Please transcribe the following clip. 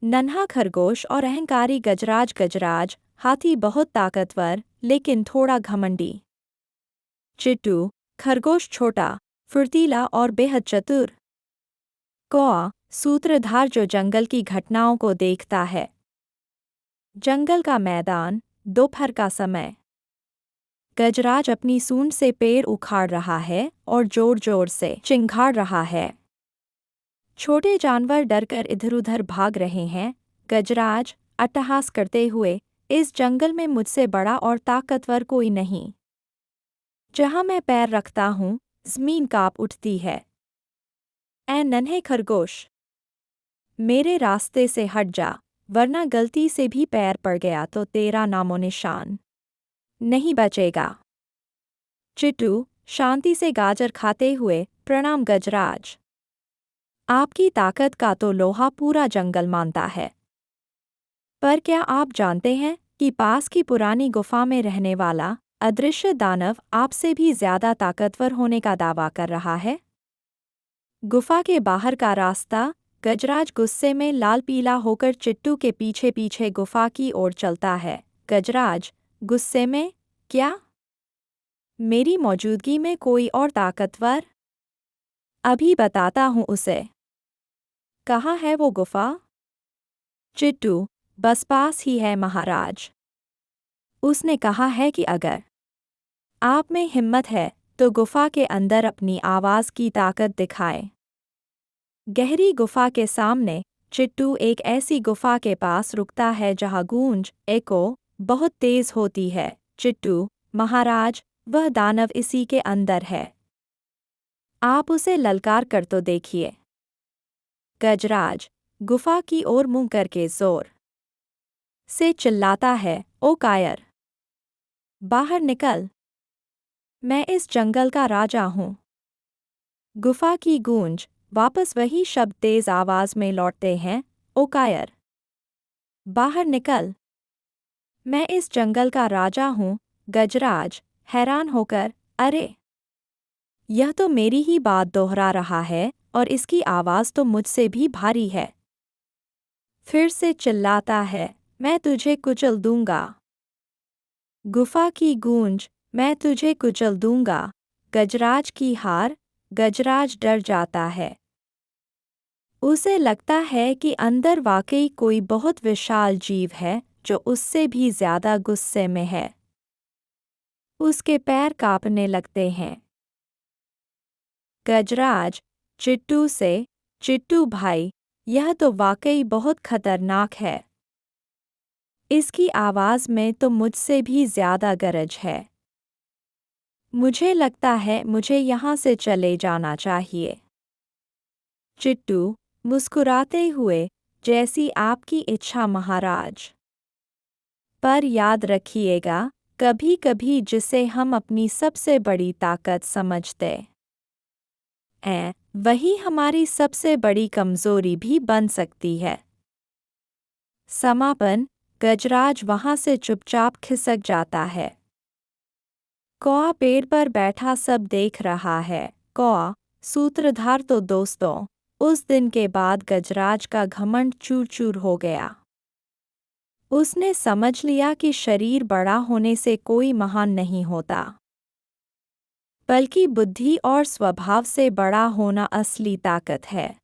नन्हा खरगोश और अहंकारी गजराज। गजराज हाथी बहुत ताकतवर लेकिन थोड़ा घमंडी। चिट्टू खरगोश छोटा, फुर्तीला और बेहद चतुर। कौआ सूत्रधार जो जंगल की घटनाओं को देखता है। जंगल का मैदान, दोपहर का समय। गजराज अपनी सूंड से पेड़ उखाड़ रहा है और जोर जोर से चिंघाड़ रहा है। छोटे जानवर डरकर इधर-उधर भाग रहे हैं। गजराज अट्टहास करते हुए, इस जंगल में मुझसे बड़ा और ताकतवर कोई नहीं। जहां मैं पैर रखता हूं, ज़मीन कांप उठती है। ऐ नन्हे खरगोश, मेरे रास्ते से हट जा, वरना गलती से भी पैर पड़ गया तो तेरा नामो निशान नहीं बचेगा। चिट्टू शांति से गाजर खाते हुए, प्रणाम गजराज। आपकी ताकत का तो लोहा पूरा जंगल मानता है। पर क्या आप जानते हैं कि पास की पुरानी गुफा में रहने वाला अदृश्य दानव आपसे भी ज्यादा ताकतवर होने का दावा कर रहा है? गुफा के बाहर का रास्ता। गजराज गुस्से में लाल पीला होकर चिट्टू के पीछे पीछे गुफा की ओर चलता है। गजराज गुस्से में, क्या? मेरी मौजूदगी में कोई और ताकतवर? अभी बताता हूँ उसे। कहाँ है वो गुफा? चिट्टू बस पास ही है महाराज। उसने कहा है कि अगर आप में हिम्मत है तो गुफा के अंदर अपनी आवाज़ की ताकत दिखाएं। गहरी गुफा के सामने चिट्टू एक ऐसी गुफा के पास रुकता है जहाँ गूंज एको बहुत तेज होती है। चिट्टू महाराज, वह दानव इसी के अंदर है। आप उसे ललकार कर तो देखिए। गजराज गुफा की ओर मुंह करके जोर से चिल्लाता है, ओ कायर, बाहर निकल, मैं इस जंगल का राजा हूँ। गुफा की गूंज वापस वही शब्द तेज आवाज में लौटते हैं, ओ कायर, बाहर निकल, मैं इस जंगल का राजा हूँ। गजराज हैरान होकर, अरे, यह तो मेरी ही बात दोहरा रहा है और इसकी आवाज़ तो मुझसे भी भारी है। फिर से चिल्लाता है, मैं तुझे कुचल दूंगा। गुफा की गूंज, मैं तुझे कुचल दूंगा। गजराज की हार। गजराज डर जाता है। उसे लगता है कि अंदर वाकई कोई बहुत विशाल जीव है जो उससे भी ज्यादा गुस्से में है। उसके पैर कांपने लगते हैं। गजराज चिट्टू से, चिट्टू भाई, यह तो वाकई बहुत खतरनाक है। इसकी आवाज़ में तो मुझसे भी ज्यादा गरज है। मुझे लगता है मुझे यहाँ से चले जाना चाहिए। चिट्टू मुस्कुराते हुए, जैसी आपकी इच्छा महाराज। पर याद रखिएगा, कभी कभी जिसे हम अपनी सबसे बड़ी ताकत समझते हैं, वही हमारी सबसे बड़ी कमजोरी भी बन सकती है। समापन। गजराज वहां से चुपचाप खिसक जाता है। कौआ पेड़ पर बैठा सब देख रहा है। कौआ सूत्रधार तो दोस्तों, उस दिन के बाद गजराज का घमंड चूर चूर हो गया। उसने समझ लिया कि शरीर बड़ा होने से कोई महान नहीं होता, बल्कि बुद्धि और स्वभाव से बड़ा होना असली ताकत है।